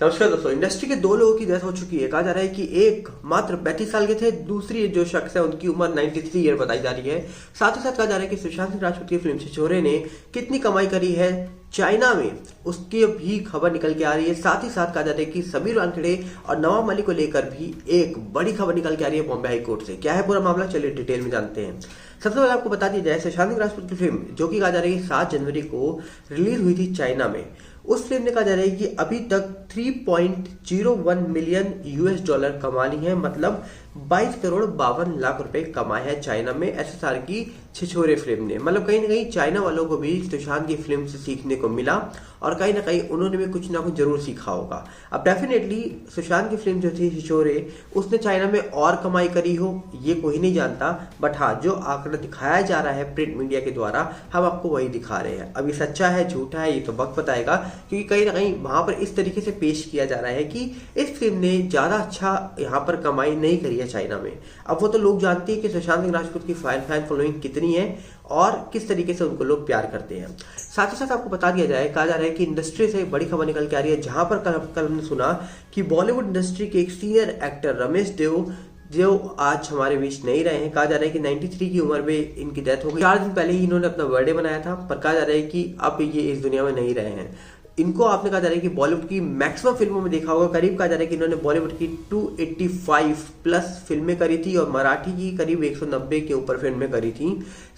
नमस्कार दोस्तों। इंडस्ट्री के दो लोगों की डेथ हो चुकी है। कहा जा रहा है कि एक मात्र 35 साल के थे, दूसरी जो शख्स है उनकी उम्र 93 ईयर बताई जा रही है। साथ ही साथ कहा जा रहा है कि सुशांत सिंह राजपूत की फिल्म छिछोरे ने कितनी कमाई करी है चाइना में, उसकी भी खबर निकल के आ रही है। साथ ही साथ कहा जा रहा है कि समीर वानखेड़े और नवाब मलिक को लेकर भी एक बड़ी खबर निकल के आ रही है बॉम्बे हाई कोर्ट से। क्या है पूरा मामला, चलिए डिटेल में जानते हैं। सबसे पहले आपको बता दिया जाए, सुशांत सिंह राजपूत की फिल्म जो कि कहा जा रही है 7 जनवरी को रिलीज हुई थी चाइना में, उस फिल्म ने कहा जा रहा है कि अभी तक 3.01 मिलियन यूएस डॉलर कमा ली है, मतलब 22 करोड़ 52 लाख रुपए कमाए हैं चाइना में एसएसआर की छिछोरे फिल्म ने। मतलब कहीं ना कहीं चाइना वालों को भी सुशांत की फिल्म से सीखने को मिला और कहीं ना कहीं उन्होंने भी कुछ ना कुछ जरूर सीखा होगा। अब डेफिनेटली सुशांत की फिल्म जो थी छिछोरे, उसने चाइना में और कमाई करी हो ये कोई नहीं जानता, बट हाँ जो आंकड़ा दिखाया जा रहा है प्रिंट मीडिया के द्वारा हम आपको वही दिखा रहे हैं। अब ये सच्चा है झूठा है ये तो वक्त बताएगा, क्योंकि कहीं ना कहीं वहां पर इस तरीके से पेश किया जा रहा है कि इस फिल्म ने ज्यादा अच्छा यहाँ पर कमाई नहीं करी है चाइना में। अब वो तो लोग जानते हैं कि सुशांत सिंह राजपूत की फैन फॉलोइंग कितनी है और किस तरीके से उनको लोग प्यार करते हैं। साथ ही साथ आपको बता दिया जाए, कहा जा रहा है कि इंडस्ट्री से बड़ी खबर निकल के आ रही है, जहां पर कल हमने सुना कि बॉलीवुड इंडस्ट्री के एक सीनियर एक्टर रमेश देव जो आज हमारे बीच नहीं रहे हैं। कहा जा रहा है कि 93 की उम्र में इनकी डेथ हो गई। 4 दिन पहले ही इन्होंने अपना बर्थडे बनाया था, पर कहा जा रहा है कि अब ये इस दुनिया में नहीं रहे हैं। इनको आपने कहा जा रहा है कि बॉलीवुड की मैक्सिमम फिल्मों में देखा होगा, करीब कहा जा रहा है कि इन्होंने बॉलीवुड की 285 प्लस फिल्में करी थी और मराठी की करीब 190 के ऊपर फिल्में करी थी।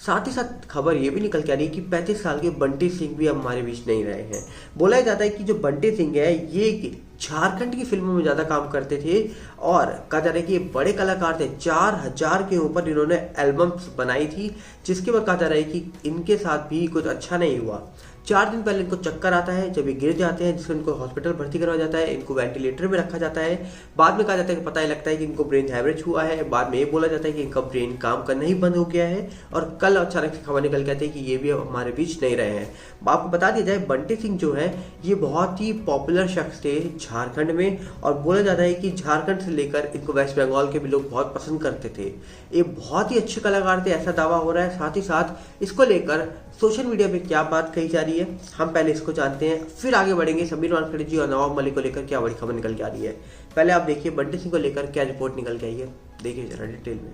साथ ही साथ खबर ये भी निकल के आ रही है कि 35 साल के बंटी सिंह भी अब हमारे बीच नहीं रहे हैं। बोला जाता है कि जो बंटी सिंह है ये झारखंड की फिल्मों में ज्यादा काम करते थे और कहा जा रहा है कि ये बड़े कलाकार थे। 4000 के ऊपर इन्होंने एल्बम्स बनाई थी, जिसके बाद कहा जा रहा है कि इनके साथ भी कुछ अच्छा नहीं हुआ। 4 दिन पहले इनको चक्कर आता है, जब ये गिर जाते हैं जिससे इनको हॉस्पिटल भर्ती करवाया जाता है, इनको वेंटिलेटर में रखा जाता है। बाद में कहा जाता है कि पता ही लगता है कि इनको ब्रेन हैमरेज हुआ है। बाद में ये बोला जाता है कि इनका ब्रेन काम करना ही बंद हो गया है और कल अचानक से खबर निकल के आती है कि ये भी अब हमारे बीच नहीं रहे हैं। आपको बता दिया जाए, बंटी सिंह जो है ये बहुत ही पॉपुलर शख्स थे झारखंड में और बोला जाता है कि झारखंड से लेकर इनको वेस्ट बंगाल के भी लोग बहुत पसंद करते थे। ये बहुत ही अच्छे कलाकार थे ऐसा दावा हो रहा है। साथ ही साथ इसको लेकर सोशल मीडिया पे क्या बात कही जा रही है हम पहले इसको जानते हैं, फिर आगे बढ़ेंगे समीर वानखेड़े जी और नवाब मलिक को लेकर क्या बड़ी खबर निकल के आ रही है। पहले आप देखिए बंटी सिंह को लेकर क्या रिपोर्ट निकल के आई है, देखिए जरा डिटेल में।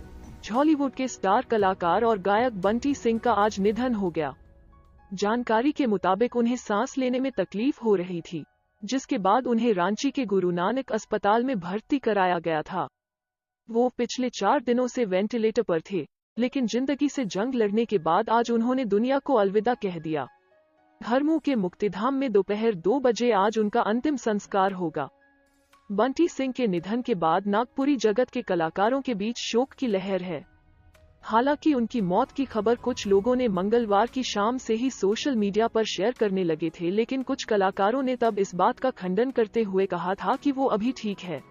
हॉलीवुड के स्टार कलाकार और गायक बंटी सिंह का आज निधन हो गया। जानकारी के मुताबिक उन्हें सांस लेने में तकलीफ हो रही थी, जिसके बाद उन्हें रांची के गुरु नानक अस्पताल में भर्ती कराया गया था। वो पिछले 4 दिनों से वेंटिलेटर पर थे, लेकिन जिंदगी से जंग लड़ने के बाद आज उन्होंने दुनिया को अलविदा कह दिया। हरमू के मुक्तिधाम में दोपहर 2 बजे आज उनका अंतिम संस्कार होगा। बंटी सिंह के निधन के बाद नागपुरी जगत के कलाकारों के बीच शोक की लहर है। हालांकि उनकी मौत की खबर कुछ लोगों ने मंगलवार की शाम से ही सोशल मीडिया पर शेयर करने लगे थे, लेकिन कुछ कलाकारों ने तब इस बात का खंडन करते हुए कहा था कि वो अभी ठीक है।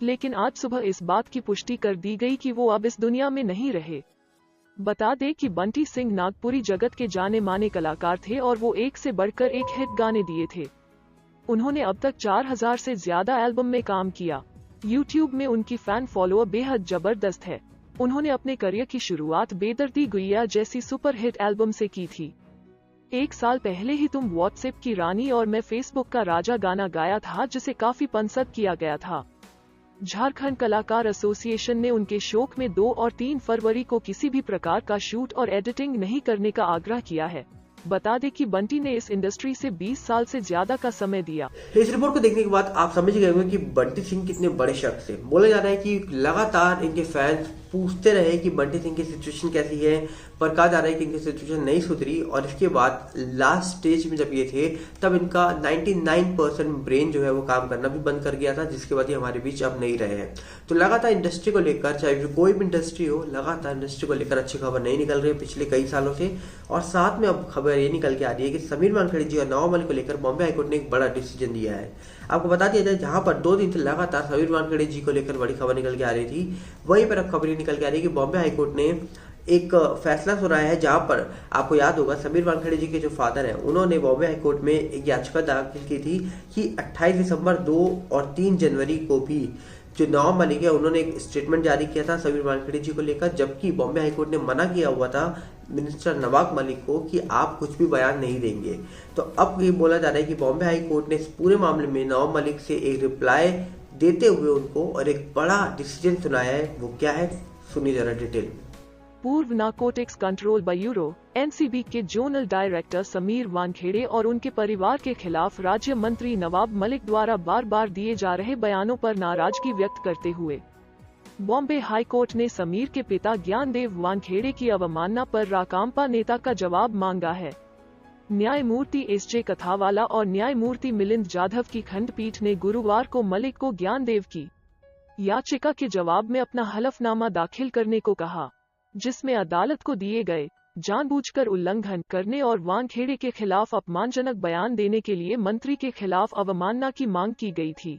लेकिन आज सुबह इस बात की पुष्टि कर दी गई कि वो अब इस दुनिया में नहीं रहे। बता दें कि बंटी सिंह नागपुरी जगत के जाने माने कलाकार थे और वो एक से बढ़कर एक हिट गाने दिए थे। उन्होंने अब तक 4000 से ज्यादा एल्बम में काम किया। यूट्यूब में उनकी फैन फॉलोअर बेहद जबरदस्त है। उन्होंने अपने करियर की शुरुआत बेदर्दी गुइया जैसी सुपरहिट एल्बम से की थी। 1 साल पहले ही तुम व्हाट्सएप की रानी और मैं फेसबुक का राजा गाना गाया था, जिसे काफी पसंद किया गया था। झारखंड कलाकार एसोसिएशन ने उनके शोक में 2 और 3 फरवरी को किसी भी प्रकार का शूट और एडिटिंग नहीं करने का आग्रह किया है। बता दें कि बंटी ने इस इंडस्ट्री से 20 साल से ज्यादा का समय दिया। इस रिपोर्ट को देखने के बाद आप समझ गए होंगे कि बंटी सिंह कितने बड़े शख्स थे। बोला जा रहा है कि लगातार इनके फैंस पूछते रहे कि बंटी सिंह की सिचुएशन कैसी है, पर कहा जा रहा है कि इनकी सिचुएशन नहीं सुधरी और इसके बाद लास्ट स्टेज में जब ये थे तब इनका 99% ब्रेन जो है वो काम करना भी बंद कर गया था, जिसके बाद ये हमारे बीच अब नहीं रहे हैं। तो लगातार इंडस्ट्री को लेकर, चाहे कोई भी इंडस्ट्री हो, लगातार इंडस्ट्री को लेकर अच्छी खबर नहीं निकल रही है पिछले कई सालों से। और साथ में अब खबर ये निकल के आ रही है कि समीर वानखेड़े जी और नवाब मलिक को लेकर बॉम्बे हाईकोर्ट ने एक बड़ा डिसीजन दिया है। आपको बता दिया जाए, जहां पर 2 दिन से लगातार समीर वानखेड़े जी को लेकर बड़ी खबर निकल के आ रही थी, वहीं पर अब खबर निकल के आ रही है कि बॉम्बे हाईकोर्ट ने एक फैसला सुनाया है, जहां पर आपको याद होगा समीर वानखेड़े जी के जो फादर हैं उन्होंने बॉम्बे हाईकोर्ट में एक याचिका दाखिल की थी कि 28 दिसंबर 2 और 3 जनवरी को भी जो नवाब मलिक है उन्होंने एक स्टेटमेंट जारी किया था समीर वानखेड़े जी को लेकर, जबकि बॉम्बे हाईकोर्ट ने मना किया हुआ था मिनिस्टर नवाब मलिक को कि आप कुछ भी बयान नहीं देंगे। तो अब ये बोला जा रहा है कि बॉम्बे हाई कोर्ट ने इस पूरे मामले में नवाब मलिक से एक रिप्लाई देते हुए उनको और एक बड़ा डिसीजन सुनाया है। वो क्या है, सुनिए जरा डिटेल में। पूर्व नारकोटिक्स कंट्रोल ब्यूरो (NCB) के जोनल डायरेक्टर समीर वानखेड़े और उनके परिवार के खिलाफ राज्य मंत्री नवाब मलिक द्वारा बार बार दिए जा रहे बयानों पर नाराजगी व्यक्त करते हुए बॉम्बे हाई कोर्ट ने समीर के पिता ज्ञानदेव वानखेड़े की अवमानना पर राकांपा नेता का जवाब मांगा है। न्यायमूर्ति SJ कथावाला और न्यायमूर्ति मिलिंद जाधव की खंडपीठ ने गुरुवार को मलिक को ज्ञानदेव की याचिका के जवाब में अपना हलफनामा दाखिल करने को कहा, जिसमें अदालत को दिए गए जानबूझकर उल्लंघन करने और वानखेड़े के खिलाफ अपमानजनक बयान देने के लिए मंत्री के खिलाफ अवमानना की मांग की गई थी।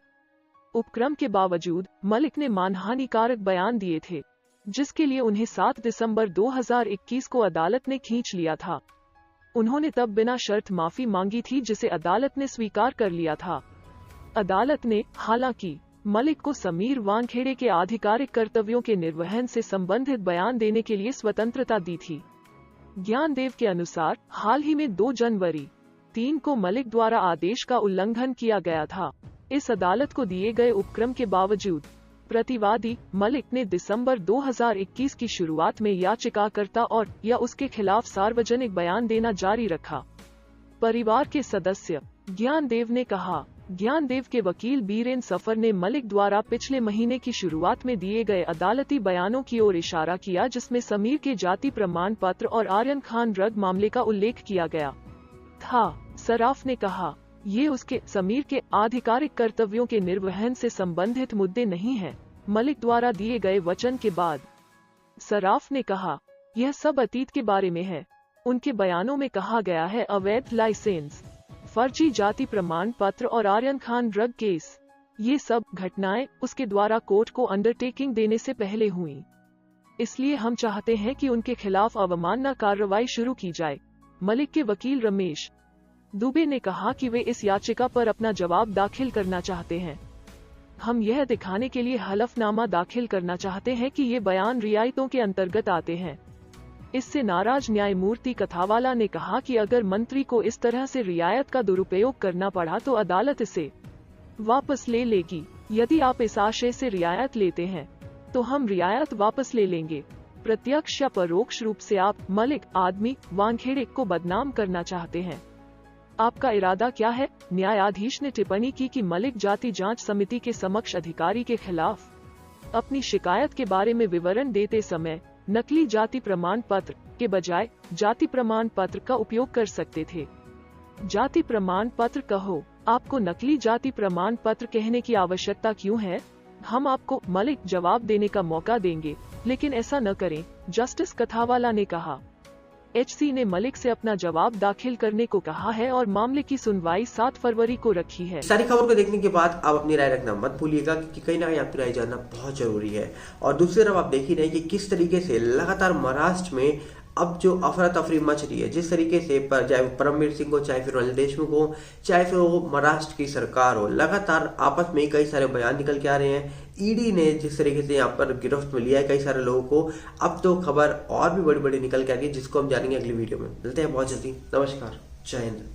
उपक्रम के बावजूद मलिक ने मानहानिकारक बयान दिए थे, जिसके लिए उन्हें 7 दिसंबर 2021 को अदालत ने खींच लिया था। उन्होंने तब बिना शर्त माफी मांगी थी, जिसे अदालत ने स्वीकार कर लिया था। अदालत ने हालांकि मलिक को समीर वानखेड़े के आधिकारिक कर्तव्यों के निर्वहन से संबंधित बयान देने के लिए स्वतंत्रता दी थी। ज्ञानदेव के अनुसार हाल ही में 2 जनवरी 3 को मलिक द्वारा आदेश का उल्लंघन किया गया था। इस अदालत को दिए गए उपक्रम के बावजूद प्रतिवादी मलिक ने दिसंबर 2021 की शुरुआत में याचिकाकर्ता और या उसके खिलाफ सार्वजनिक बयान देना जारी रखा। परिवार के सदस्य ज्ञानदेव ने कहा, ज्ञानदेव के वकील बीरेन सफर ने मलिक द्वारा पिछले महीने की शुरुआत में दिए गए अदालती बयानों की ओर इशारा किया, जिसमें समीर के जाति प्रमाण पत्र और आर्यन खान ड्रग मामले का उल्लेख किया गया था। सराफ ने कहा, ये उसके समीर के आधिकारिक कर्तव्यों के निर्वहन से संबंधित मुद्दे नहीं हैं। मलिक द्वारा दिए गए वचन के बाद सराफ ने कहा, यह सब अतीत के बारे में है। उनके बयानों में कहा गया है अवैध लाइसेंस, फर्जी जाति प्रमाण पत्र और आर्यन खान ड्रग केस, ये सब घटनाएं उसके द्वारा कोर्ट को अंडरटेकिंग देने से पहले हुई। इसलिए हम चाहते हैं कि उनके खिलाफ अवमानना कार्रवाई शुरू की जाए। मलिक के वकील रमेश दुबे ने कहा कि वे इस याचिका पर अपना जवाब दाखिल करना चाहते हैं। हम यह दिखाने के लिए हलफनामा दाखिल करना चाहते हैं कि ये बयान रियायतों के अंतर्गत आते हैं। इससे नाराज न्यायमूर्ति कथावाला ने कहा कि अगर मंत्री को इस तरह से रियायत का दुरुपयोग करना पड़ा तो अदालत इसे वापस ले लेगी। यदि आप इस आशय से रियायत लेते हैं तो हम रियायत वापस ले लेंगे। प्रत्यक्ष या परोक्ष रूप से आप मलिक आदमी वानखेड़े को बदनाम करना चाहते हैं। आपका इरादा क्या है? न्यायाधीश ने टिप्पणी की कि मलिक जाति जांच समिति के समक्ष अधिकारी के खिलाफ अपनी शिकायत के बारे में विवरण देते समय नकली जाति प्रमाण पत्र के बजाय जाति प्रमाण पत्र का उपयोग कर सकते थे। जाति प्रमाण पत्र कहो, आपको नकली जाति प्रमाण पत्र कहने की आवश्यकता क्यों है? हम आपको मलिक जवाब देने का मौका देंगे, लेकिन ऐसा न करें, जस्टिस कथावाला ने कहा। HC ने मलिक से अपना जवाब दाखिल करने को कहा है और मामले की सुनवाई 7 फरवरी को रखी है। सारी खबर को देखने के बाद आप अपनी राय रखना मत भूलिएगा, क्योंकि कहीं ना कहीं आपकी राय जानना बहुत जरूरी है। और दूसरी तरफ आप देख ही रहे हैं कि किस तरीके से लगातार महाराष्ट्र में अब जो अफरा तफरी मच रही है, जिस तरीके से चाहे परमवीर सिंह हो, चाहे फिर अनिल देशमुख हो, चाहे फिर वो महाराष्ट्र की सरकार हो, लगातार आपस में कई सारे बयान निकल के आ रहे हैं। ईडी ने जिस तरीके से यहाँ पर गिरफ्त में लिया है कई सारे लोगों को, अब तो खबर और भी बड़ी बड़ी निकल के आ रही है, जिसको हम जानेंगे अगली वीडियो में। मिलते हैं बहुत जल्दी। नमस्कार, जय हिंद।